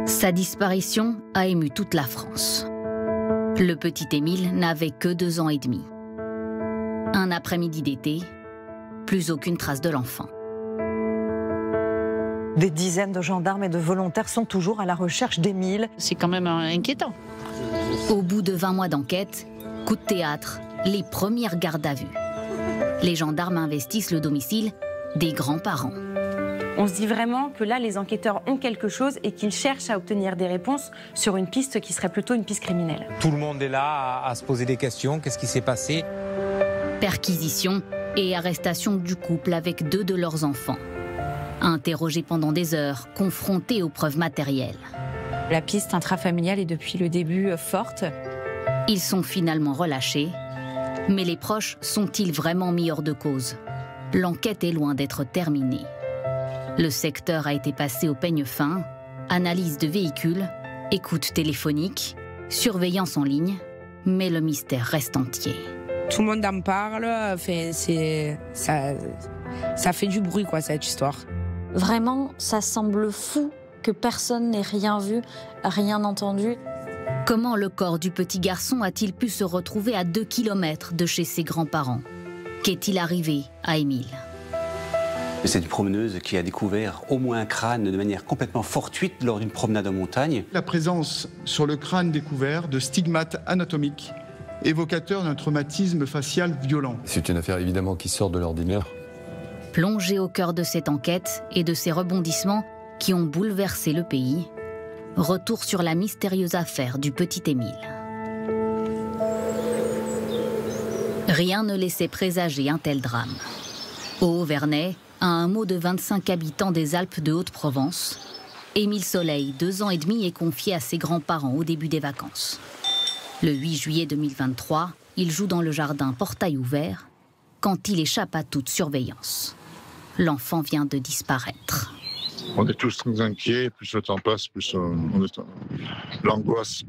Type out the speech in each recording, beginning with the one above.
Sa disparition a ému toute la France. Le petit Émile n'avait que 2 ans et demi. Un après-midi d'été, plus aucune trace de l'enfant. Des dizaines de gendarmes et de volontaires sont toujours à la recherche d'Émile. C'est quand même inquiétant. Au bout de 20 mois d'enquête, coup de théâtre, les premières gardes à vue. Les gendarmes investissent le domicile des grands-parents. On se dit vraiment que là, les enquêteurs ont quelque chose et qu'ils cherchent à obtenir des réponses sur une piste qui serait plutôt une piste criminelle. Tout le monde est là à se poser des questions. Qu'est-ce qui s'est passé? Perquisition et arrestation du couple avec 2 de leurs enfants. Interrogés pendant des heures, confrontés aux preuves matérielles. La piste intrafamiliale est depuis le début forte. Ils sont finalement relâchés. Mais les proches sont-ils vraiment mis hors de cause? L'enquête est loin d'être terminée. Le secteur a été passé au peigne fin, analyse de véhicules, écoute téléphonique, surveillance en ligne, mais le mystère reste entier. Tout le monde en parle, enfin, ça fait du bruit quoi, cette histoire. Vraiment, ça semble fou que personne n'ait rien vu, rien entendu. Comment le corps du petit garçon a-t-il pu se retrouver à 2 kilomètres de chez ses grands-parents? Qu'est-il arrivé à Émile? C'est une promeneuse qui a découvert au moins un crâne de manière complètement fortuite lors d'une promenade en montagne. La présence sur le crâne découvert de stigmates anatomiques évocateurs d'un traumatisme facial violent. C'est une affaire évidemment qui sort de l'ordinaire. Plongé au cœur de cette enquête et de ses rebondissements qui ont bouleversé le pays, retour sur la mystérieuse affaire du petit Émile. Rien ne laissait présager un tel drame. Au Haut-Vernay, à un hameau de 25 habitants des Alpes de Haute-Provence, Émile Soleil, 2 ans et demi, est confié à ses grands-parents au début des vacances. Le 8 juillet 2023, il joue dans le jardin portail ouvert quand il échappe à toute surveillance. L'enfant vient de disparaître. On est tous très inquiets, plus le temps passe, plus l'angoisse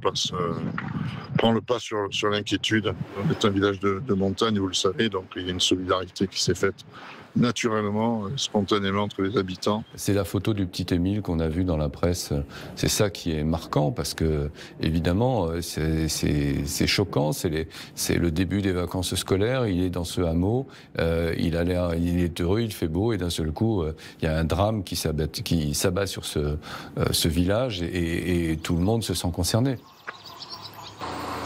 prend le pas sur l'inquiétude. On est un village de montagne, vous le savez, donc il y a une solidarité qui s'est faite naturellement, spontanément entre les habitants. C'est la photo du petit Émile qu'on a vue dans la presse. C'est ça qui est marquant parce que, évidemment, c'est choquant. C'est le début des vacances scolaires. Il est dans ce hameau. Il est heureux, il fait beau et d'un seul coup, il y a un drame qui s'abat sur ce village et tout le monde se sent concerné.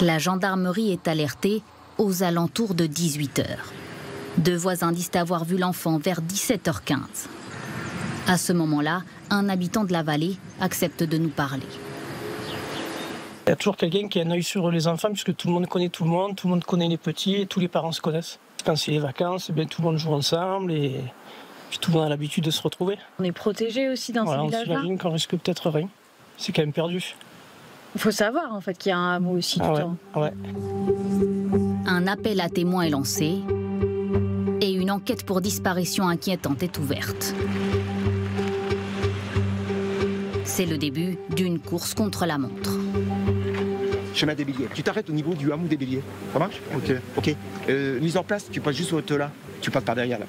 La gendarmerie est alertée aux alentours de 18h. 2 voisins disent avoir vu l'enfant vers 17h15. À ce moment-là, un habitant de la vallée accepte de nous parler. Il y a toujours quelqu'un qui a un œil sur les enfants, puisque tout le monde connaît les petits, et tous les parents se connaissent. Quand c'est les vacances, bien, tout le monde joue ensemble et puis tout le monde a l'habitude de se retrouver. On est protégé aussi dans ce village-là. On s'imagine qu'on risque peut-être rien. C'est quand même perdu. Il faut savoir en fait qu'il y a un hameau aussi tout le temps. Ouais. Un appel à témoins est lancé et une enquête pour disparition inquiétante est ouverte. C'est le début d'une course contre la montre. Chemin des Béliers. Tu t'arrêtes au niveau du hameau des Béliers. Ça marche? Ok. Mise en place, tu passes juste là. Tu passes par derrière là.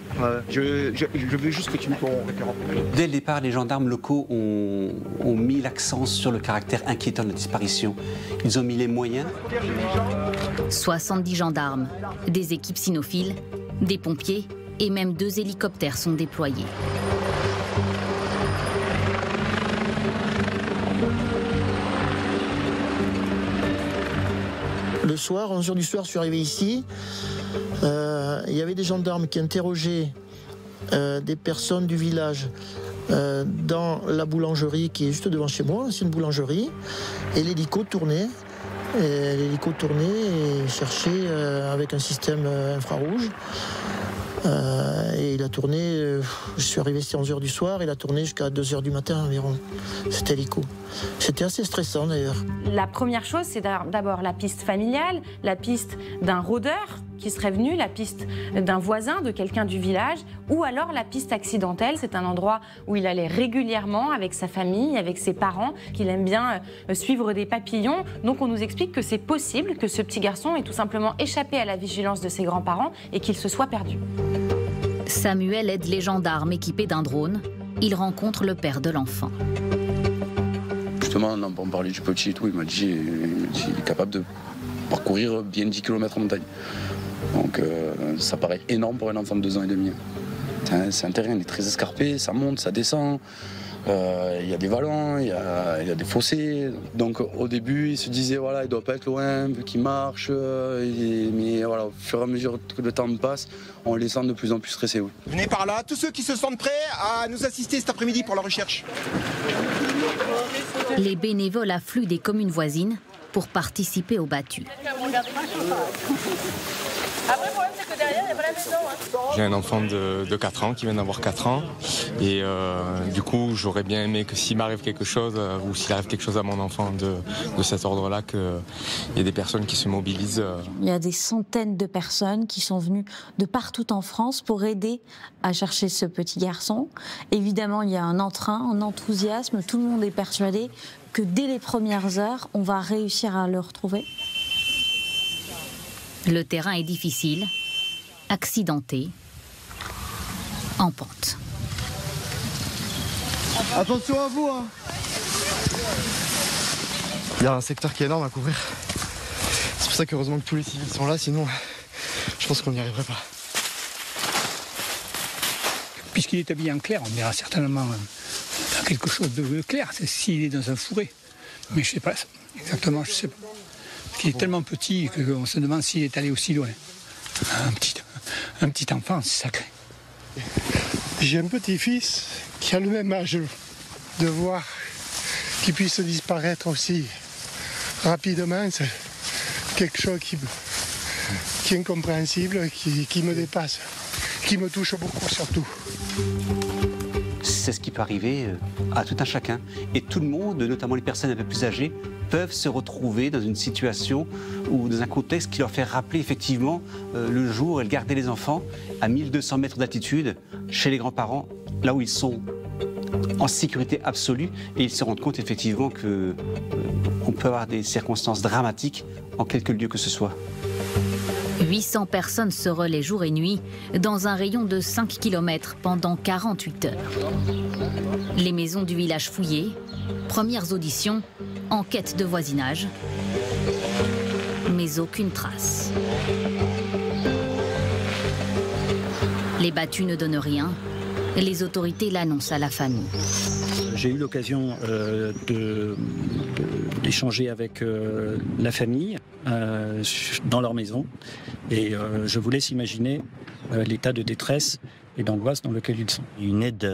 Je veux juste que tu me ton référent. Dès le départ, les gendarmes locaux ont mis l'accent sur le caractère inquiétant de la disparition. Ils ont mis les moyens. 70 gendarmes, des équipes cynophiles, des pompiers et même 2 hélicoptères sont déployés. Le soir, 11h du soir, je suis arrivé ici. Il y avait des gendarmes qui interrogeaient des personnes du village dans la boulangerie qui est juste devant chez moi. C'est une boulangerie. Et l'hélico tournait. Et cherchait avec un système infrarouge. Et il a tourné, je suis arrivé ici à 11h du soir, il a tourné jusqu'à 2h du matin environ, cet hélico. C'était assez stressant d'ailleurs. La première chose, c'est d'abord la piste familiale, la piste d'un rôdeur qui serait venu, la piste d'un voisin, de quelqu'un du village, ou alors la piste accidentelle. C'est un endroit où il allait régulièrement avec sa famille, avec ses parents, qu'il aime bien suivre des papillons. Donc on nous explique que c'est possible que ce petit garçon ait tout simplement échappé à la vigilance de ses grands-parents et qu'il se soit perdu. Samuel aide les gendarmes équipés d'un drone. Il rencontre le père de l'enfant. Je justement, on parlait du petit et tout, il m'a dit il est capable de parcourir bien 10 km en montagne. Donc ça paraît énorme pour un enfant de 2 ans et demi. C'est un terrain, il est très escarpé, ça monte, ça descend. Il y a des vallons, il y a des fossés. Donc au début, il se disait voilà, il doit pas être loin vu qu'il marche. Mais voilà, au fur et à mesure que le temps passe, on les sent de plus en plus stressés. Oui. Venez par là, tous ceux qui se sentent prêts à nous assister cet après-midi pour la recherche. Les bénévoles affluent des communes voisines pour participer aux battues. Après, le problème, c'est que derrière, il n'y a pas la maison. J'ai un enfant de 4 ans qui vient d'avoir 4 ans. Et du coup, j'aurais bien aimé que s'il m'arrive quelque chose, ou s'il arrive quelque chose à mon enfant de cet ordre-là, qu'il y ait des personnes qui se mobilisent. Il y a des centaines de personnes qui sont venues de partout en France pour aider à chercher ce petit garçon. Évidemment, il y a un entrain, un enthousiasme. Tout le monde est persuadé que dès les premières heures, on va réussir à le retrouver. Le terrain est difficile, accidenté, en pente. Attention à vous, hein. Il y a un secteur qui est énorme à couvrir. C'est pour ça qu'heureusement que tous les civils sont là, sinon je pense qu'on n'y arriverait pas. Puisqu'il est habillé en clair, on ira certainement dans quelque chose de clair, c'est s'il est dans un fourré. Mais je ne sais pas exactement, je sais pas. Il est tellement petit qu'on se demande s'il est allé aussi loin. Un petit enfant, c'est sacré. J'ai un petit-fils qui a le même âge de voir qu'il puisse disparaître aussi rapidement. C'est quelque chose qui est incompréhensible, qui me dépasse, qui me touche beaucoup surtout. C'est ce qui peut arriver à tout un chacun. Et tout le monde, notamment les personnes un peu plus âgées, peuvent se retrouver dans une situation ou dans un contexte qui leur fait rappeler effectivement le jour où ils gardaient les enfants à 1200 mètres d'altitude chez les grands-parents, là où ils sont en sécurité absolue, et ils se rendent compte effectivement qu'on peut avoir des circonstances dramatiques en quelque lieu que ce soit. 800 personnes se relaient jour et nuit dans un rayon de 5 km pendant 48 heures. Les maisons du village fouillées, premières auditions, enquête de voisinage, mais aucune trace. Les battues ne donnent rien, les autorités l'annoncent à la famille. J'ai eu l'occasion d'échanger avec la famille dans leur maison et je vous laisse imaginer l'état de détresse et d'angoisse dans lequel ils sont. Une aide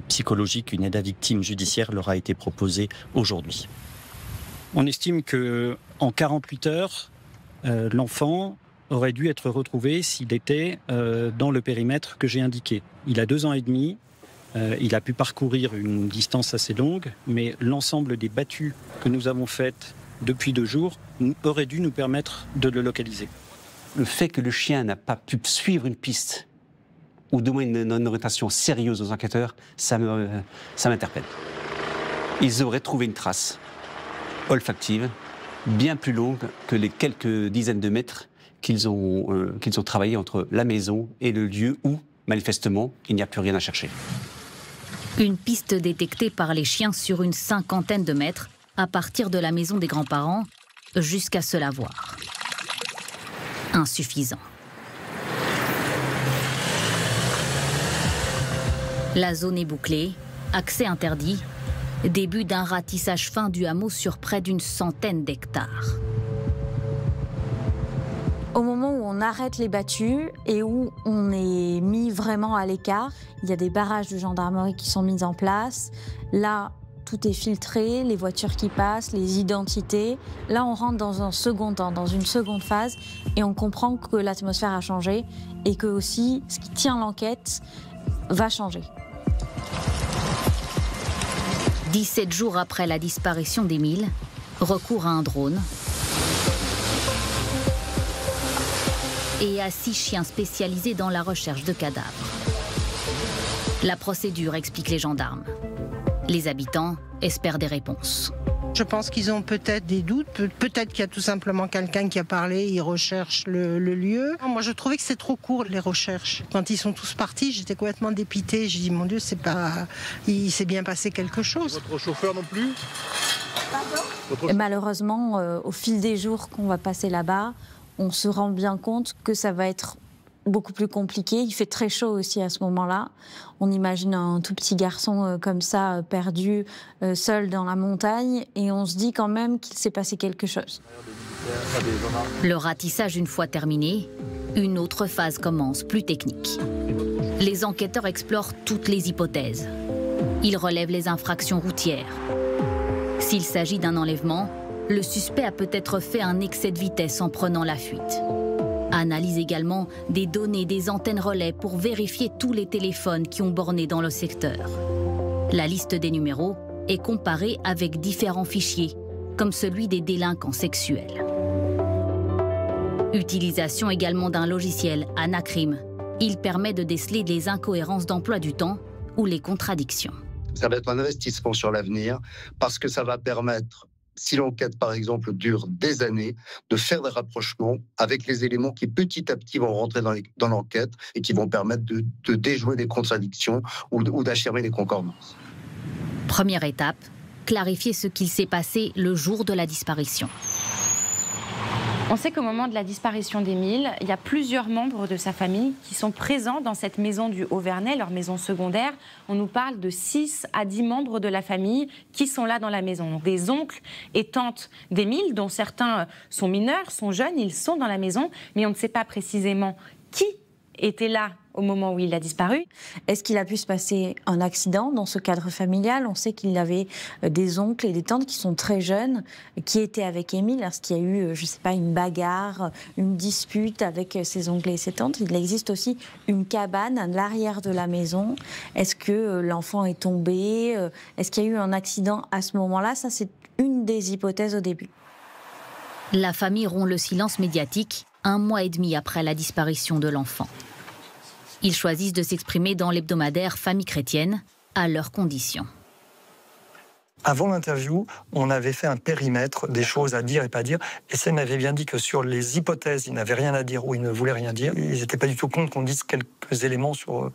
psychologique, une aide à victimes judiciaires leur a été proposée aujourd'hui. On estime qu'en 48 heures, l'enfant aurait dû être retrouvé s'il était dans le périmètre que j'ai indiqué. Il a 2 ans et demi. Il a pu parcourir une distance assez longue, mais l'ensemble des battues que nous avons faites depuis 2 jours aurait dû nous permettre de le localiser. Le fait que le chien n'a pas pu suivre une piste ou de moins une orientation sérieuse aux enquêteurs, ça m'interpelle. Ils auraient trouvé une trace olfactive bien plus longue que les quelques dizaines de mètres qu'ils ont travaillé entre la maison et le lieu où, manifestement, il n'y a plus rien à chercher. Une piste détectée par les chiens sur une 50aine de mètres à partir de la maison des grands-parents jusqu'à se la voir. Insuffisant. La zone est bouclée, accès interdit, début d'un ratissage fin du hameau sur près d'une centaine d'hectares. Au moment où on arrête les battues et où on est mis vraiment à l'écart, il y a des barrages de gendarmerie qui sont mis en place. Là, tout est filtré, les voitures qui passent, les identités. Là, on rentre dans un second temps, dans une seconde phase, et on comprend que l'atmosphère a changé et que aussi, ce qui tient l'enquête va changer. 17 jours après la disparition d'Émile, recours à un drone et à 6 chiens spécialisés dans la recherche de cadavres. La procédure, expliquent les gendarmes. Les habitants espèrent des réponses. Je pense qu'ils ont peut-être des doutes, peut-être qu'il y a tout simplement quelqu'un qui a parlé, ils recherchent le lieu. Moi, je trouvais que c'est trop court, les recherches. Quand ils sont tous partis, j'étais complètement dépitée. J'ai dit, mon Dieu, il s'est bien passé quelque chose. Votre chauffeur non plus ? Et malheureusement, au fil des jours qu'on va passer là-bas, on se rend bien compte que ça va être beaucoup plus compliqué. Il fait très chaud aussi à ce moment-là. On imagine un tout petit garçon comme ça, perdu, seul dans la montagne, et on se dit quand même qu'il s'est passé quelque chose. Le ratissage une fois terminé, une autre phase commence, plus technique. Les enquêteurs explorent toutes les hypothèses. Ils relèvent les infractions routières. S'il s'agit d'un enlèvement, le suspect a peut-être fait un excès de vitesse en prenant la fuite. Analyse également des données des antennes relais pour vérifier tous les téléphones qui ont borné dans le secteur. La liste des numéros est comparée avec différents fichiers, comme celui des délinquants sexuels. Utilisation également d'un logiciel, Anacrim. Il permet de déceler les incohérences d'emploi du temps ou les contradictions. Ça va être un investissement sur l'avenir parce que ça va permettre, si l'enquête par exemple dure des années, de faire des rapprochements avec les éléments qui petit à petit vont rentrer dans l'enquête et qui vont permettre de déjouer des contradictions ou d'affirmer des concordances. Première étape, clarifier ce qu'il s'est passé le jour de la disparition. On sait qu'au moment de la disparition d'Émile, il y a plusieurs membres de sa famille qui sont présents dans cette maison du Haut-Vernay, leur maison secondaire. On nous parle de 6 à 10 membres de la famille qui sont là dans la maison. Donc des oncles et tantes d'Émile, dont certains sont mineurs, sont jeunes, ils sont dans la maison, mais on ne sait pas précisément qui était là au moment où il a disparu. Est-ce qu'il a pu se passer un accident dans ce cadre familial? On sait qu'il avait des oncles et des tantes qui sont très jeunes, qui étaient avec Émile. Est-ce qu'il y a eu, je ne sais pas, une bagarre, une dispute avec ses oncles et ses tantes? Il existe aussi une cabane à l'arrière de la maison. Est-ce que l'enfant est tombé? Est-ce qu'il y a eu un accident à ce moment-là? Ça, c'est une des hypothèses au début. La famille rompt le silence médiatique 1 mois et demi après la disparition de l'enfant. Ils choisissent de s'exprimer dans l'hebdomadaire Famille chrétienne, à leurs conditions. Avant l'interview, on avait fait un périmètre des choses à dire et pas dire. Et ça m'avait bien dit que sur les hypothèses, ils n'avaient rien à dire ou ils ne voulaient rien dire. Ils n'étaient pas du tout contre qu'on dise quelques éléments sur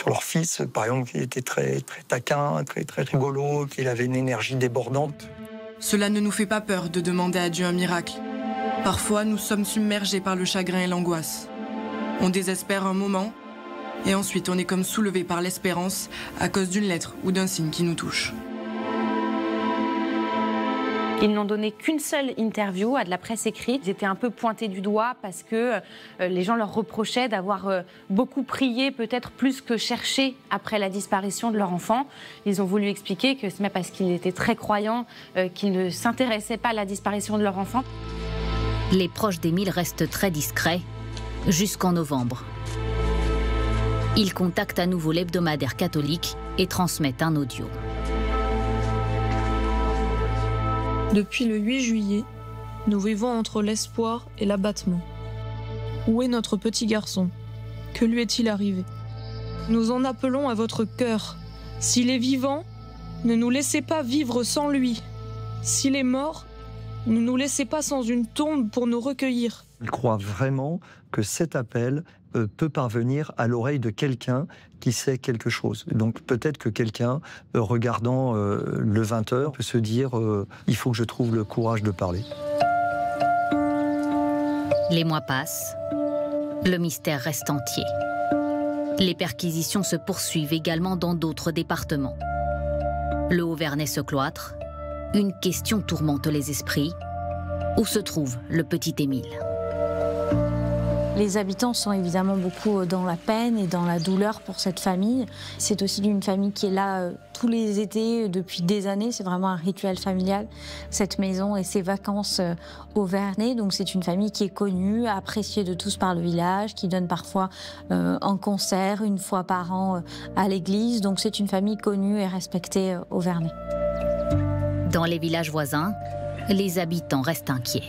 leur fils. Par exemple, qu'il était très, très taquin, très, très rigolo, qu'il avait une énergie débordante. Cela ne nous fait pas peur de demander à Dieu un miracle. Parfois, nous sommes submergés par le chagrin et l'angoisse. On désespère un moment, et ensuite on est comme soulevé par l'espérance à cause d'une lettre ou d'un signe qui nous touche. Ils n'ont donné qu'une seule interview à de la presse écrite. Ils étaient un peu pointés du doigt parce que les gens leur reprochaient d'avoir beaucoup prié, peut-être plus que cherché après la disparition de leur enfant. Ils ont voulu expliquer que c'est même parce qu'ils étaient très croyants qu'ils ne s'intéressaient pas à la disparition de leur enfant. Les proches d'Émile restent très discrets jusqu'en novembre. Ils contactent à nouveau l'hebdomadaire catholique et transmettent un audio. Depuis le 8 juillet, nous vivons entre l'espoir et l'abattement. Où est notre petit garçon? Que lui est-il arrivé? Nous en appelons à votre cœur. S'il est vivant, ne nous laissez pas vivre sans lui. S'il est mort, ne nous laissez pas sans une tombe pour nous recueillir. Je crois vraiment que cet appel peut parvenir à l'oreille de quelqu'un qui sait quelque chose. Donc peut-être que quelqu'un, regardant le 20h, peut se dire il faut que je trouve le courage de parler. Les mois passent, le mystère reste entier. Les perquisitions se poursuivent également dans d'autres départements. Le Haut-Vernay se cloître, une question tourmente les esprits. Où se trouve le petit Émile ? Les habitants sont évidemment beaucoup dans la peine et dans la douleur pour cette famille. C'est aussi une famille qui est là tous les étés depuis des années. C'est vraiment un rituel familial, cette maison et ses vacances au Vernay. Donc c'est une famille qui est connue, appréciée de tous par le village, qui donne parfois un concert 1 fois par an à l'église. Donc c'est une famille connue et respectée au Vernay. Dans les villages voisins, les habitants restent inquiets.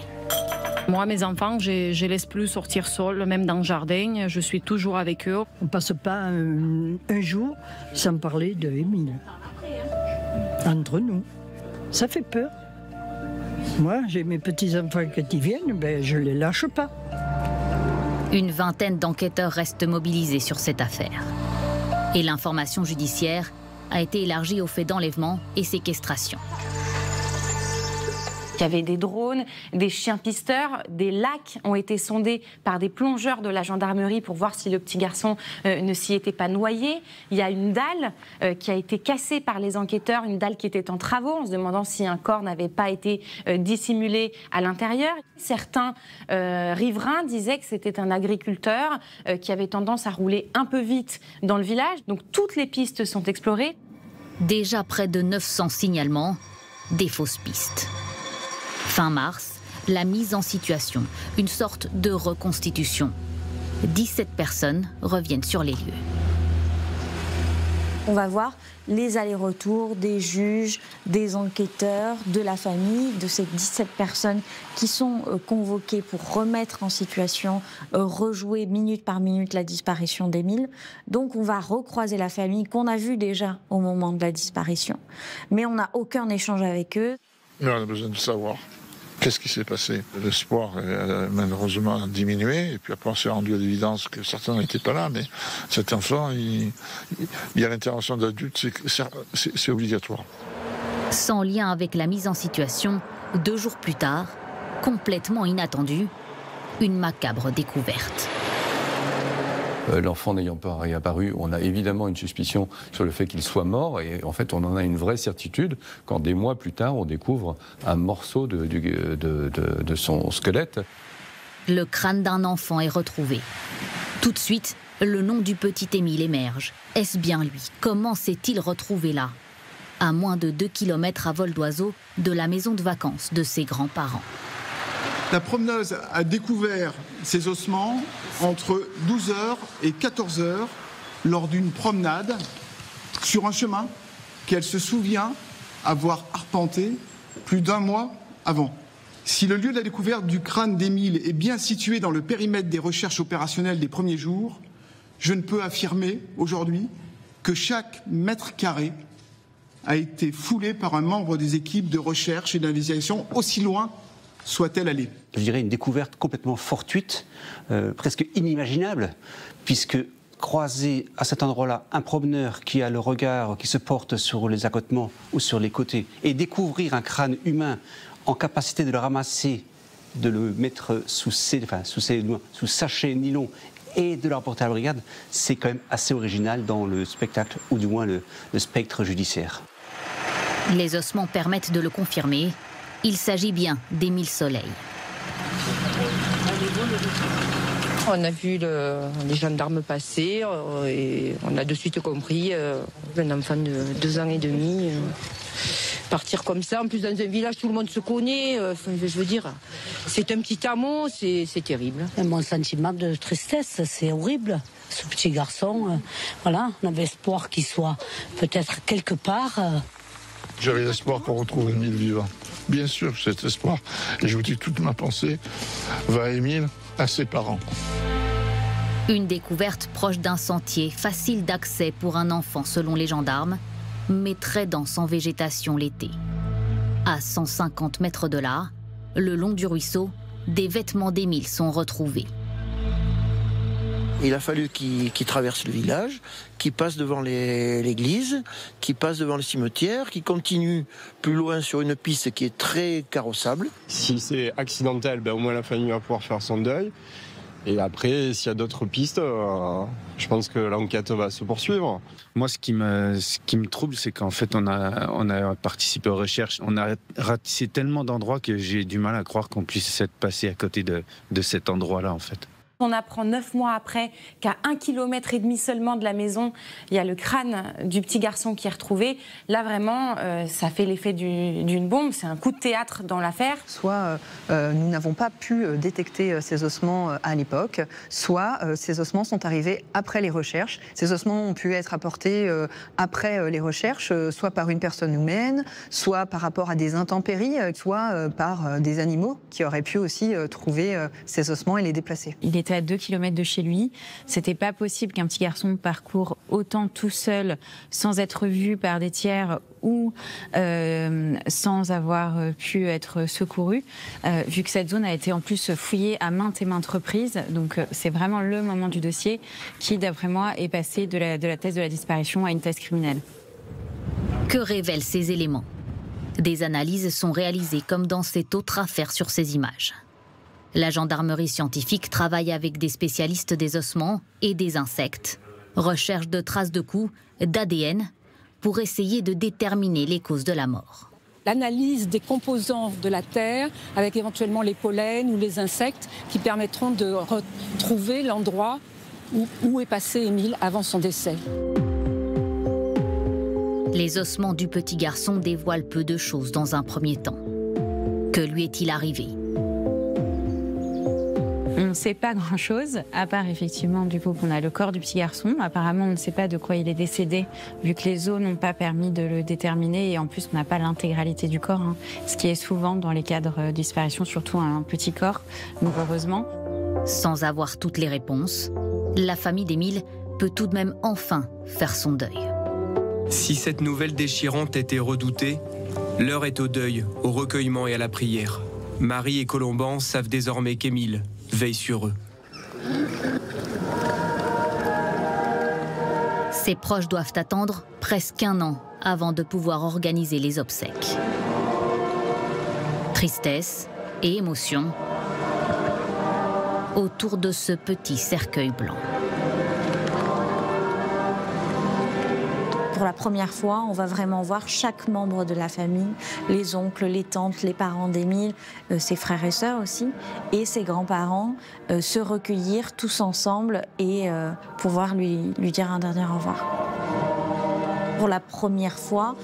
Moi, mes enfants, je ne laisse plus sortir seuls, même dans le jardin. Je suis toujours avec eux. On ne passe pas un jour sans parler de Émile. Entre nous. Ça fait peur. Moi, j'ai mes petits-enfants quand ils viennent, ben, je ne les lâche pas. Une vingtaine d'enquêteurs restent mobilisés sur cette affaire. Et l'information judiciaire a été élargie aux faits d'enlèvement et séquestration. Il y avait des drones, des chiens pisteurs, des lacs ont été sondés par des plongeurs de la gendarmerie pour voir si le petit garçon ne s'y était pas noyé. Il y a une dalle qui a été cassée par les enquêteurs, une dalle qui était en travaux, en se demandant si un corps n'avait pas été dissimulé à l'intérieur. Certains riverains disaient que c'était un agriculteur qui avait tendance à rouler un peu vite dans le village. Donc toutes les pistes sont explorées. Déjà près de 900 signalements, des fausses pistes. Fin mars, la mise en situation, une sorte de reconstitution. 17 personnes reviennent sur les lieux. On va voir les allers-retours des juges, des enquêteurs, de la famille, de ces 17 personnes qui sont convoquées pour remettre en situation, rejouer minute par minute la disparition d'Émile. Donc on va recroiser la famille qu'on a vue déjà au moment de la disparition. Mais on n'a aucun échange avec eux. Mais on a besoin de savoir. Qu'est-ce qui s'est passé? L'espoir a malheureusement diminué, et puis après on s'est rendu à l'évidence que certains n'étaient pas là, mais cet enfant, il y a l'intervention d'adultes, c'est obligatoire. Sans lien avec la mise en situation, 2 jours plus tard, complètement inattendue, une macabre découverte. L'enfant n'ayant pas réapparu, on a évidemment une suspicion sur le fait qu'il soit mort, et en fait on en a une vraie certitude quand des mois plus tard on découvre un morceau de son squelette. Le crâne d'un enfant est retrouvé. Tout de suite, le nom du petit Émile émerge. Est-ce bien lui? Comment s'est-il retrouvé là? À moins de 2 km à vol d'oiseau de la maison de vacances de ses grands-parents. La promeneuse a découvert ces ossements entre 12h et 14h lors d'une promenade sur un chemin qu'elle se souvient avoir arpenté plus d'1 mois avant. Si le lieu de la découverte du crâne d'Émile est bien situé dans le périmètre des recherches opérationnelles des premiers jours, je ne peux affirmer aujourd'hui que chaque mètre carré a été foulé par un membre des équipes de recherche et d'investigation, aussi loin soit-elle allée. Je dirais une découverte complètement fortuite, presque inimaginable, puisque croiser à cet endroit-là un promeneur qui a le regard qui se porte sur les accotements ou sur les côtés et découvrir un crâne humain en capacité de le ramasser, de le mettre sous sachet nylon et de le rapporter à la brigade, c'est quand même assez original dans le spectacle, ou du moins le spectre judiciaire. Les ossements permettent de le confirmer. Il s'agit bien d'Émile Soleil. On a vu les gendarmes passer et on a de suite compris un enfant de 2 ans et demi partir comme ça. En plus, dans un village, tout le monde se connaît. Je veux dire, c'est un petit hameau, c'est terrible. Et mon sentiment de tristesse, c'est horrible. Ce petit garçon, voilà, on avait espoir qu'il soit peut-être quelque part. J'avais l'espoir qu'on retrouve Émile vivant. Bien sûr, cet espoir, et je vous dis toute ma pensée, va à Émile, à ses parents. Une découverte proche d'un sentier, facile d'accès pour un enfant selon les gendarmes, mais très dense en végétation l'été. À 150 mètres de là, le long du ruisseau, des vêtements d'Émile sont retrouvés. Il a fallu qu'il traverse le village, qu'il passe devant l'église, qu'il passe devant le cimetière, qu'il continue plus loin sur une piste qui est très carrossable. Si c'est accidentel, au moins la famille va pouvoir faire son deuil. Et après, s'il y a d'autres pistes, je pense que l'enquête va se poursuivre. Moi, ce qui me trouble, c'est qu'en fait, on a participé aux recherches. On a ratissé tellement d'endroits que j'ai du mal à croire qu'on puisse être passé à côté de cet endroit-là, en fait. On apprend 9 mois après qu'à 1,5 km seulement de la maison, il y a le crâne du petit garçon qui est retrouvé. Là, vraiment, ça fait l'effet d'une bombe. C'est un coup de théâtre dans l'affaire. Soit nous n'avons pas pu détecter ces ossements à l'époque, soit ces ossements sont arrivés après les recherches. Ces ossements ont pu être apportés après les recherches, soit par une personne humaine, soit par rapport à des intempéries, soit par des animaux qui auraient pu aussi trouver ces ossements et les déplacer. Il était à 2 km de chez lui. C'était pas possible qu'un petit garçon parcourt autant tout seul, sans être vu par des tiers ou sans avoir pu être secouru, vu que cette zone a été en plus fouillée à maintes et maintes reprises. Donc c'est vraiment le moment du dossier qui, d'après moi, est passé de la thèse de la disparition à une thèse criminelle. Que révèlent ces éléments? Des analyses sont réalisées comme dans cette autre affaire sur ces images. La gendarmerie scientifique travaille avec des spécialistes des ossements et des insectes. Recherche de traces de coups, d'ADN, pour essayer de déterminer les causes de la mort. L'analyse des composants de la terre, avec éventuellement les pollens ou les insectes, qui permettront de retrouver l'endroit où est passé Émile avant son décès. Les ossements du petit garçon dévoilent peu de choses dans un premier temps. Que lui est-il arrivé ? On ne sait pas grand-chose, à part effectivement du coup qu'on a le corps du petit garçon. Apparemment, on ne sait pas de quoi il est décédé, vu que les os n'ont pas permis de le déterminer et en plus on n'a pas l'intégralité du corps, ce qui est souvent dans les cas de disparition, surtout un petit corps, donc heureusement. Sans avoir toutes les réponses, la famille d'Émile peut tout de même enfin faire son deuil. Si cette nouvelle déchirante était redoutée, l'heure est au deuil, au recueillement et à la prière. Marie et Colomban savent désormais qu'Émile veille sur eux. Ses proches doivent attendre presque 1 an avant de pouvoir organiser les obsèques. Tristesse et émotion autour de ce petit cercueil blanc. Pour la première fois, on va vraiment voir chaque membre de la famille, les oncles, les tantes, les parents d'Émile, ses frères et sœurs aussi, et ses grands-parents se recueillir tous ensemble et pouvoir lui dire un dernier au revoir. Pour la première fois,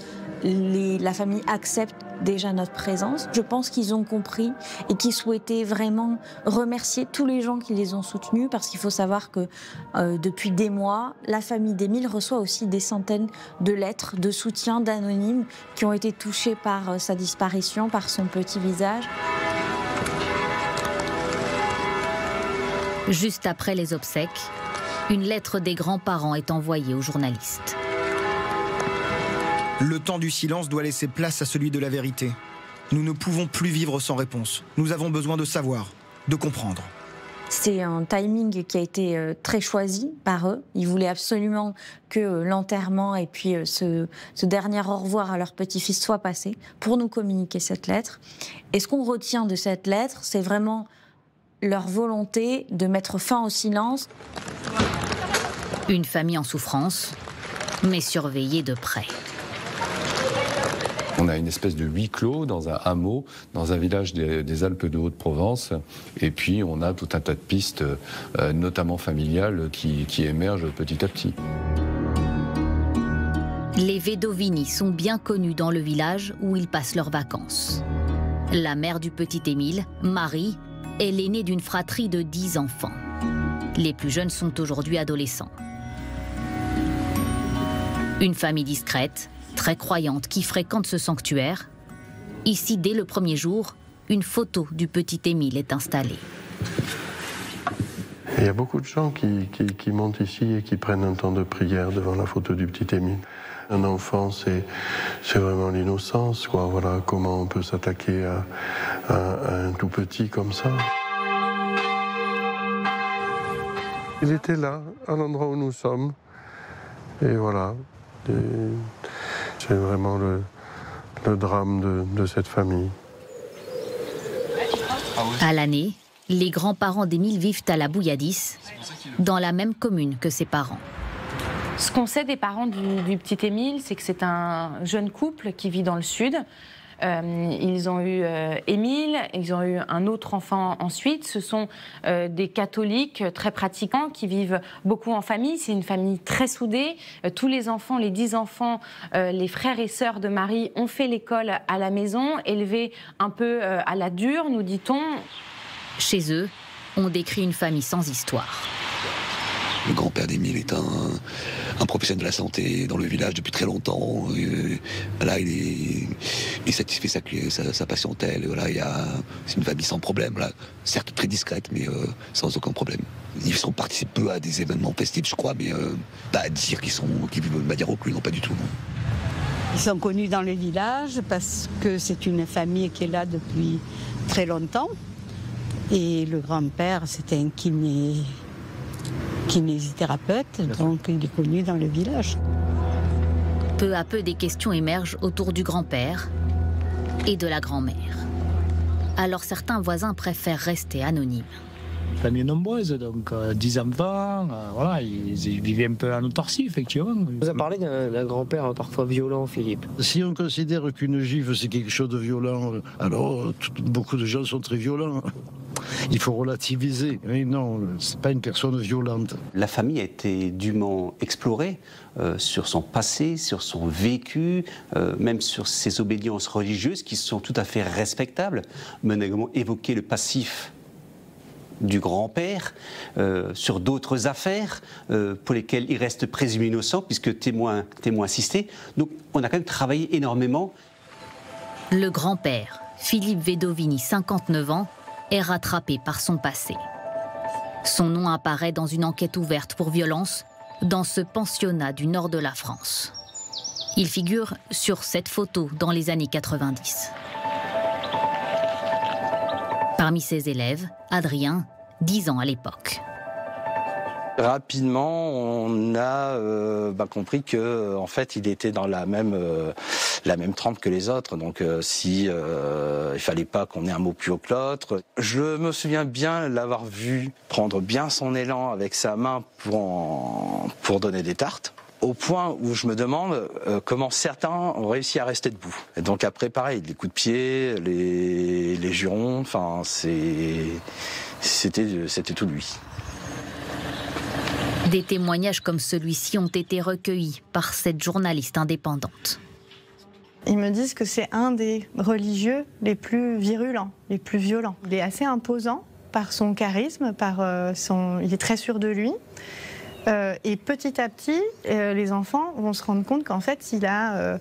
la famille accepte déjà notre présence. Je pense qu'ils ont compris et qu'ils souhaitaient vraiment remercier tous les gens qui les ont soutenus, parce qu'il faut savoir que depuis des mois, la famille d'Émile reçoit aussi des centaines de lettres de soutien d'anonymes qui ont été touchés par sa disparition, par son petit visage. Juste après les obsèques, une lettre des grands-parents est envoyée aux journalistes. Le temps du silence doit laisser place à celui de la vérité. Nous ne pouvons plus vivre sans réponse. Nous avons besoin de savoir, de comprendre. C'est un timing qui a été très choisi par eux. Ils voulaient absolument que l'enterrement et puis ce dernier au revoir à leur petit-fils soit passé pour nous communiquer cette lettre. Et ce qu'on retient de cette lettre, c'est vraiment leur volonté de mettre fin au silence. Une famille en souffrance, mais surveillée de près. On a une espèce de huis clos dans un hameau, dans un village des Alpes de Haute-Provence. Et puis, on a tout un tas de pistes, notamment familiales, qui émergent petit à petit. Les Vedovini sont bien connus dans le village où ils passent leurs vacances. La mère du petit Émile, Marie, est l'aînée d'une fratrie de 10 enfants. Les plus jeunes sont aujourd'hui adolescents. Une famille discrète, très croyante, qui fréquente ce sanctuaire. Ici, dès le premier jour, une photo du petit Émile est installée. Il y a beaucoup de gens qui montent ici et qui prennent un temps de prière devant la photo du petit Émile. Un enfant, c'est vraiment l'innocence, quoi. Voilà, comment on peut s'attaquer à un tout petit comme ça. Il était là, à l'endroit où nous sommes. Et voilà. C'est vraiment le drame de cette famille. À l'année, les grands-parents d'Émile vivent à la Bouilladis, dans la même commune que ses parents. Ce qu'on sait des parents du petit Émile, c'est que c'est un jeune couple qui vit dans le sud. Ils ont eu Émile, ils ont eu un autre enfant ensuite. Ce sont des catholiques très pratiquants qui vivent beaucoup en famille. C'est une famille très soudée. Tous les enfants, les 10 enfants, les frères et sœurs de Marie ont fait l'école à la maison, élevés un peu à la dure, nous dit-on. Chez eux, on décrit une famille sans histoire. Le grand-père d'Émile est un professionnel de la santé dans le village depuis très longtemps. Là, il satisfait sa patientèle. Voilà, c'est une famille sans problème. Là. Certes très discrète, mais sans aucun problème. Ils participent peu à des événements festifs, je crois, mais pas à dire qu'ils vivent de manière recluse, non, pas du tout. Non. Ils sont connus dans le village parce que c'est une famille qui est là depuis très longtemps. Et le grand-père, c'était un kinésithérapeute, donc il est connu dans le village. Peu à peu, des questions émergent autour du grand-père. et de la grand-mère. Alors certains voisins préfèrent rester anonymes. Famille nombreuse, donc 10 enfants, voilà, ils vivaient un peu en autarcie, effectivement. Vous avez parlé d'un grand-père parfois violent, Philippe. Si on considère qu'une gifle c'est quelque chose de violent, alors beaucoup de gens sont très violents. Il faut relativiser. Mais non, c'est pas une personne violente. La famille a été dûment explorée sur son passé, sur son vécu, même sur ses obédiences religieuses qui sont tout à fait respectables. Mais on a également évoqué le passif du grand-père, sur d'autres affaires pour lesquelles il reste présumé innocent puisque témoin assisté. Donc on a quand même travaillé énormément. Le grand-père, Philippe Vedovini, 59 ans, est rattrapé par son passé. Son nom apparaît dans une enquête ouverte pour violence dans ce pensionnat du nord de la France. Il figure sur cette photo dans les années 90. Parmi ses élèves, Adrien, 10 ans à l'époque. Rapidement, on a compris que, en fait, il était dans la même trempe que les autres. Donc, il fallait pas qu'on ait un mot plus haut que l'autre. Je me souviens bien l'avoir vu prendre bien son élan avec sa main pour donner des tartes. Au point où je me demande comment certains ont réussi à rester debout. Et donc après, pareil, les coups de pied, les jurons, enfin, c'était tout lui. Des témoignages comme celui-ci ont été recueillis par cette journaliste indépendante. Ils me disent que c'est un des religieux les plus virulents, les plus violents. Il est assez imposant par son charisme, il est très sûr de lui. Et petit à petit, les enfants vont se rendre compte qu'en fait, il a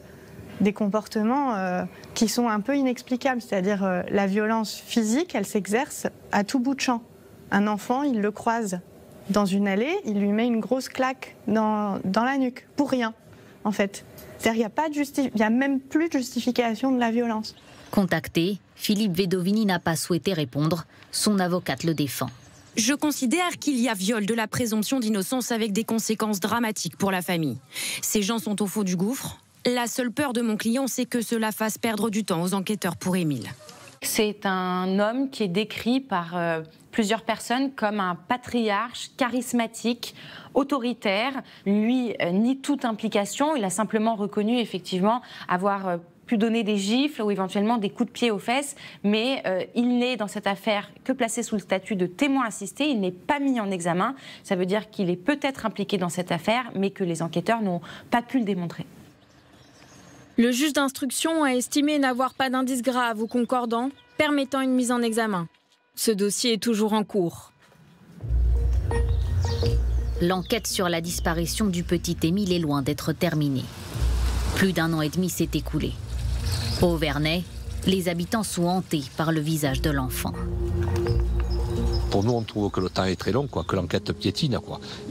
des comportements qui sont un peu inexplicables. C'est-à-dire la violence physique, elle s'exerce à tout bout de champ. Un enfant, il le croise dans une allée, il lui met une grosse claque dans la nuque, pour rien, en fait. C'est-à-dire qu'il n'y a même plus de justification de la violence. Contacté, Philippe Vedovini n'a pas souhaité répondre. Son avocate le défend. Je considère qu'il y a viol de la présomption d'innocence avec des conséquences dramatiques pour la famille. Ces gens sont au fond du gouffre. La seule peur de mon client, c'est que cela fasse perdre du temps aux enquêteurs pour Émile. C'est un homme qui est décrit par plusieurs personnes comme un patriarche charismatique, autoritaire. Lui nie toute implication. Il a simplement reconnu effectivement avoir pu donner des gifles ou éventuellement des coups de pied aux fesses, mais il n'est dans cette affaire que placé sous le statut de témoin assisté, il n'est pas mis en examen. Ça veut dire qu'il est peut-être impliqué dans cette affaire, mais que les enquêteurs n'ont pas pu le démontrer. Le juge d'instruction a estimé n'avoir pas d'indices graves ou concordants permettant une mise en examen. Ce dossier est toujours en cours. L'enquête sur la disparition du petit Émile est loin d'être terminée. Plus d'1 an et demi s'est écoulé. Au Vernay, les habitants sont hantés par le visage de l'enfant. Pour nous, on trouve que le temps est très long, que l'enquête piétine.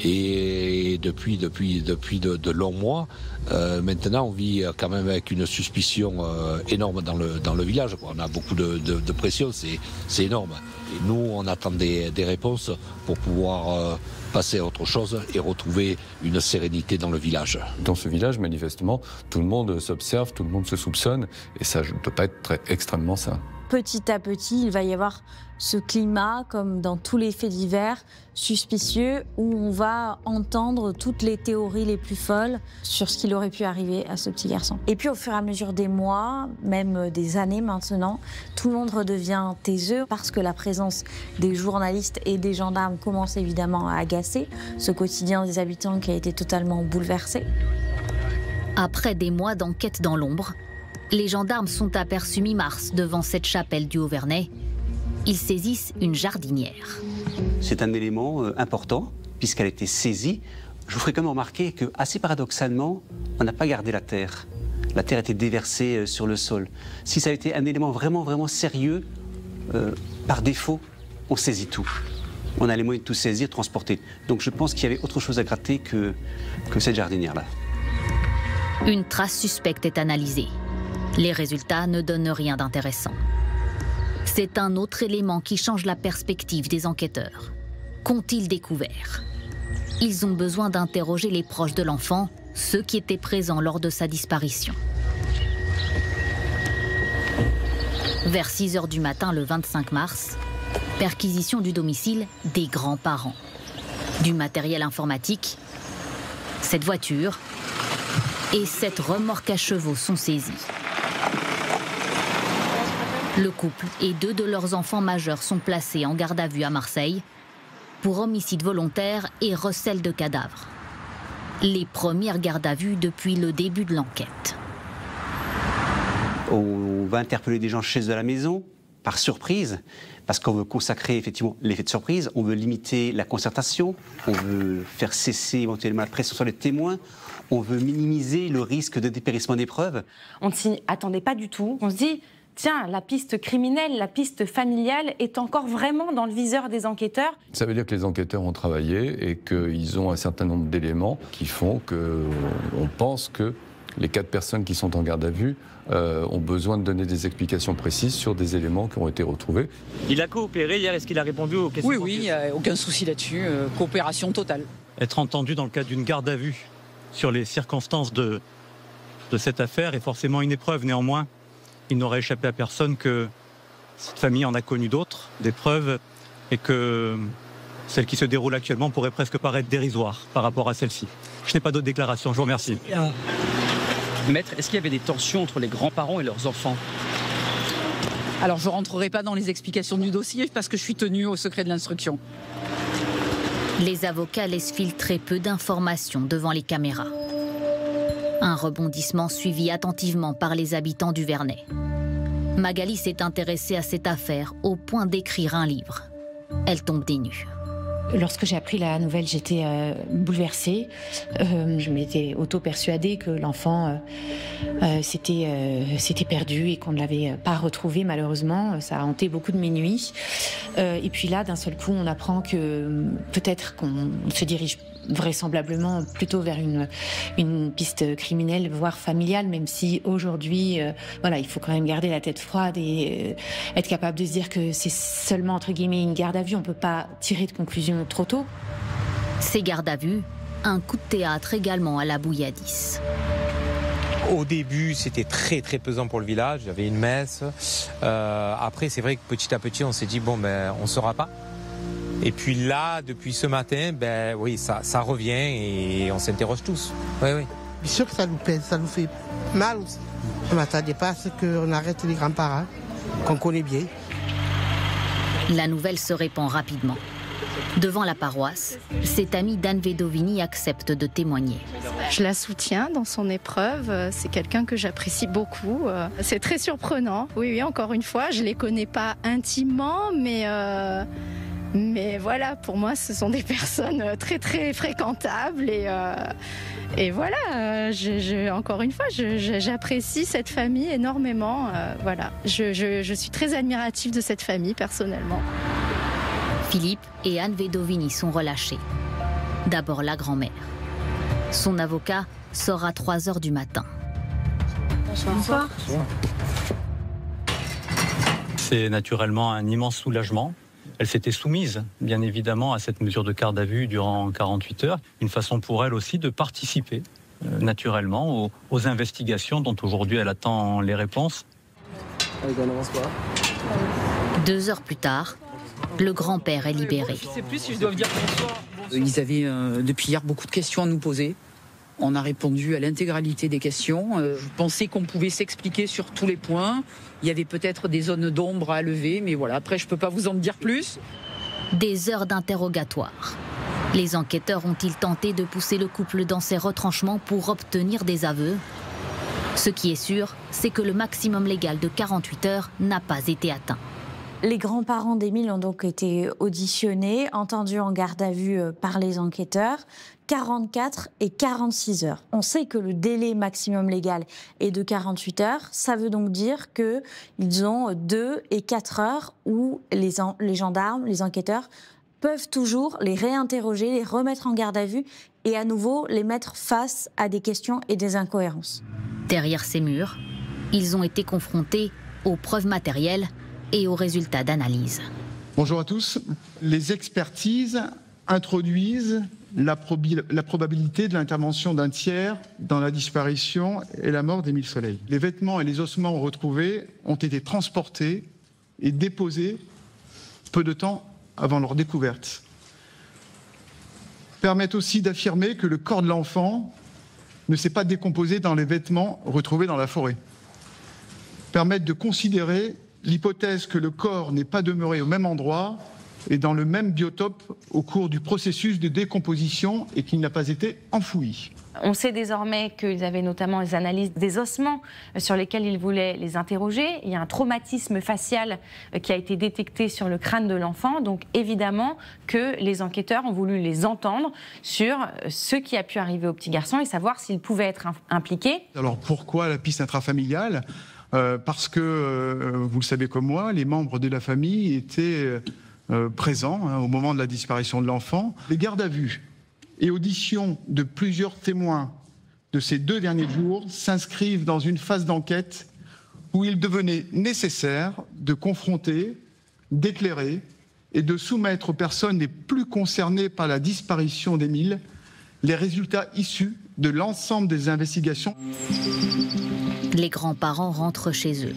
Et depuis de longs mois, maintenant, on vit quand même avec une suspicion énorme dans le village. On a beaucoup de pression, c'est énorme. Et nous, on attend des réponses pour pouvoir passer à autre chose et retrouver une sérénité dans le village. Dans ce village, manifestement, tout le monde s'observe, tout le monde se soupçonne, et ça ne peut pas être extrêmement sain. Petit à petit, il va y avoir ce climat, comme dans tous les faits divers, suspicieux, où on va entendre toutes les théories les plus folles sur ce qu'il aurait pu arriver à ce petit garçon. Et puis au fur et à mesure des mois, même des années maintenant, tout le monde redevient taiseux parce que la présence des journalistes et des gendarmes commence évidemment à agacer ce quotidien des habitants qui a été totalement bouleversé. Après des mois d'enquête dans l'ombre, les gendarmes sont aperçus mi-mars devant cette chapelle du Haut-Vernay. Ils saisissent une jardinière. C'est un élément important, puisqu'elle a été saisie. Je vous ferai quand même remarquer que, assez paradoxalement, on n'a pas gardé la terre. La terre était déversée sur le sol. Si ça a été un élément vraiment sérieux, par défaut, on saisit tout. On a les moyens de tout saisir, de transporter. Donc je pense qu'il y avait autre chose à gratter que cette jardinière-là. Une trace suspecte est analysée. Les résultats ne donnent rien d'intéressant. C'est un autre élément qui change la perspective des enquêteurs. Qu'ont-ils découvert? Ils ont besoin d'interroger les proches de l'enfant, ceux qui étaient présents lors de sa disparition. Vers 6 h du matin le 25 mars, perquisition du domicile des grands-parents. Du matériel informatique, cette voiture et cette remorque à chevaux sont saisis. Le couple et 2 de leurs enfants majeurs sont placés en garde à vue à Marseille pour homicide volontaire et recel de cadavres. Les premières gardes à vue depuis le début de l'enquête. On va interpeller des gens chez eux à la maison, par surprise, parce qu'on veut consacrer effectivement l'effet de surprise, on veut limiter la concertation, on veut faire cesser éventuellement la pression sur les témoins, on veut minimiser le risque de dépérissement des preuves. On ne s'y attendait pas du tout. On se dit, tiens, la piste criminelle, la piste familiale est encore vraiment dans le viseur des enquêteurs. Ça veut dire que les enquêteurs ont travaillé et qu'ils ont un certain nombre d'éléments qui font qu'on pense que les 4 personnes qui sont en garde à vue ont besoin de donner des explications précises sur des éléments qui ont été retrouvés. Il a coopéré hier, est-ce qu'il a répondu aux questions? Oui, il n'y a aucun souci là-dessus, coopération totale. Être entendu dans le cadre d'une garde à vue sur les circonstances de cette affaire est forcément une épreuve. Néanmoins, il n'aurait échappé à personne que cette famille en a connu d'autres, des preuves, et que celle qui se déroule actuellement pourrait presque paraître dérisoire par rapport à celle-ci. Je n'ai pas d'autres déclarations, je vous remercie. Maître, est-ce qu'il y avait des tensions entre les grands-parents et leurs enfants? Alors je ne rentrerai pas dans les explications du dossier parce que je suis tenue au secret de l'instruction. Les avocats laissent filtrer peu d'informations devant les caméras. Un rebondissement suivi attentivement par les habitants du Vernet. Magali s'est intéressée à cette affaire au point d'écrire un livre. Elle tombe des nues. Lorsque j'ai appris la nouvelle, j'étais bouleversée. Je m'étais auto-persuadée que l'enfant s'était perdu et qu'on ne l'avait pas retrouvé malheureusement. Ça a hanté beaucoup de mes nuits. Et puis là, d'un seul coup, on apprend que peut-être qu'on se dirige vraisemblablement plutôt vers une piste criminelle, voire familiale, même si aujourd'hui, voilà, il faut quand même garder la tête froide et être capable de se dire que c'est seulement, entre guillemets, une garde à vue. On ne peut pas tirer de conclusion trop tôt. Ces gardes à vue, un coup de théâtre également à la Bouilladis. Au début, c'était très très pesant pour le village. Il y avait une messe. Après, c'est vrai que petit à petit, on s'est dit, bon, ben, on ne saura pas. Et puis là, depuis ce matin, ben oui, ça revient et on s'interroge tous. Oui, oui. Bien sûr que ça nous pèse, ça nous fait mal aussi. Je ne m'attendais pas à ce qu'on arrête les grands-parents, qu'on connaît bien. La nouvelle se répand rapidement. Devant la paroisse, cette amie d'Anne Vedovini accepte de témoigner. Je la soutiens dans son épreuve, c'est quelqu'un que j'apprécie beaucoup. C'est très surprenant, oui, encore une fois, je ne les connais pas intimement, mais voilà, pour moi, ce sont des personnes très très fréquentables et voilà, encore une fois, j'apprécie cette famille énormément. Voilà, je suis très admirative de cette famille personnellement. Philippe et Anne Vedovini sont relâchés. D'abord la grand-mère. Son avocat sort à 3 h du matin. Bonsoir. C'est naturellement un immense soulagement. Elle s'était soumise, bien évidemment, à cette mesure de garde à vue durant 48 heures. Une façon pour elle aussi de participer naturellement aux investigations dont aujourd'hui elle attend les réponses. 2 heures plus tard, le grand-père est libéré. Je ne sais plus si je dois dire bonsoir. Ils avaient depuis hier beaucoup de questions à nous poser. On a répondu à l'intégralité des questions. Je pensais qu'on pouvait s'expliquer sur tous les points. Il y avait peut-être des zones d'ombre à lever, mais voilà, après je ne peux pas vous en dire plus. Des heures d'interrogatoire. Les enquêteurs ont-ils tenté de pousser le couple dans ses retranchements pour obtenir des aveux? Ce qui est sûr, c'est que le maximum légal de 48 heures n'a pas été atteint. Les grands-parents d'Émile ont donc été auditionnés, entendus en garde à vue par les enquêteurs, 44 et 46 heures. On sait que le délai maximum légal est de 48 heures. Ça veut donc dire qu'ils ont 2 et 4 heures où les gendarmes, les enquêteurs, peuvent toujours les réinterroger, les remettre en garde à vue et à nouveau les mettre face à des questions et des incohérences. Derrière ces murs, ils ont été confrontés aux preuves matérielles et aux résultats d'analyse. Bonjour à tous. Les expertises introduisent la probabilité de l'intervention d'un tiers dans la disparition et la mort d'Émile Soleil. Les vêtements et les ossements retrouvés ont été transportés et déposés peu de temps avant leur découverte. Permettent aussi d'affirmer que le corps de l'enfant ne s'est pas décomposé dans les vêtements retrouvés dans la forêt. Permettent de considérer l'hypothèse que le corps n'est pas demeuré au même endroit et dans le même biotope au cours du processus de décomposition et qu'il n'a pas été enfoui. On sait désormais qu'ils avaient notamment les analyses des ossements sur lesquels ils voulaient les interroger. Il y a un traumatisme facial qui a été détecté sur le crâne de l'enfant. Donc évidemment que les enquêteurs ont voulu les entendre sur ce qui a pu arriver au petit garçon et savoir s'ils pouvaient être impliqués. Alors pourquoi la piste intrafamiliale ? Parce que, vous le savez comme moi, les membres de la famille étaient présents au moment de la disparition de l'enfant. Les gardes à vue et auditions de plusieurs témoins de ces 2 derniers jours s'inscrivent dans une phase d'enquête où il devenait nécessaire de confronter, d'éclairer et de soumettre aux personnes les plus concernées par la disparition d'Émile les résultats issus de l'ensemble des investigations. Les grands-parents rentrent chez eux,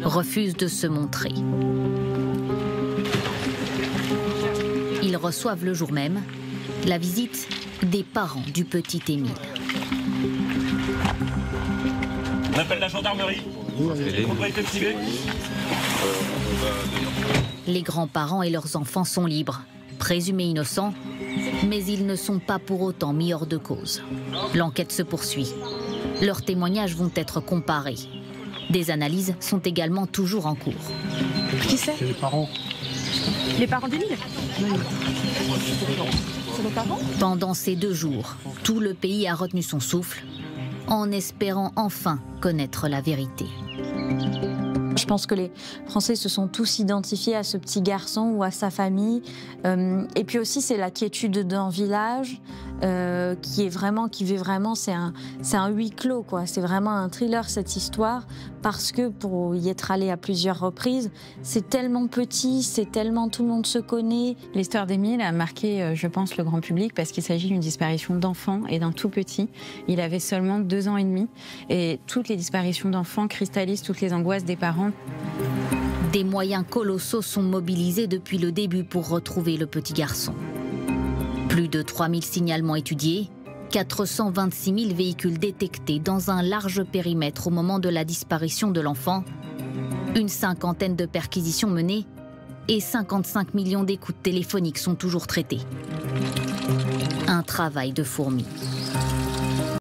refusent de se montrer. Ils reçoivent le jour même la visite des parents du petit Émile. On appelle la gendarmerie. Propriété privée. Les grands-parents et leurs enfants sont libres, présumés innocents, mais ils ne sont pas pour autant mis hors de cause. L'enquête se poursuit. Leurs témoignages vont être comparés. Des analyses sont également toujours en cours. Qui c'est ? C'est les parents. Les parents d'Émile ? Oui. C'est les parents ? Pendant ces 2 jours, tout le pays a retenu son souffle, en espérant enfin connaître la vérité. Je pense que les Français se sont tous identifiés à ce petit garçon ou à sa famille. Et puis aussi, c'est la quiétude d'un village qui vit vraiment, c'est un huis clos, quoi. C'est vraiment un thriller, cette histoire, parce que pour y être allé à plusieurs reprises, c'est tellement petit, c'est tellement tout le monde se connaît. L'histoire d'Émile a marqué, je pense, le grand public parce qu'il s'agit d'une disparition d'enfant et d'un tout petit. Il avait seulement 2 ans et demi. Et toutes les disparitions d'enfants cristallisent toutes les angoisses des parents. Des moyens colossaux sont mobilisés depuis le début pour retrouver le petit garçon. Plus de 3000 signalements étudiés, 426 000 véhicules détectés dans un large périmètre au moment de la disparition de l'enfant, une 50aine de perquisitions menées et 55 millions d'écoutes téléphoniques sont toujours traitées. Un travail de fourmi.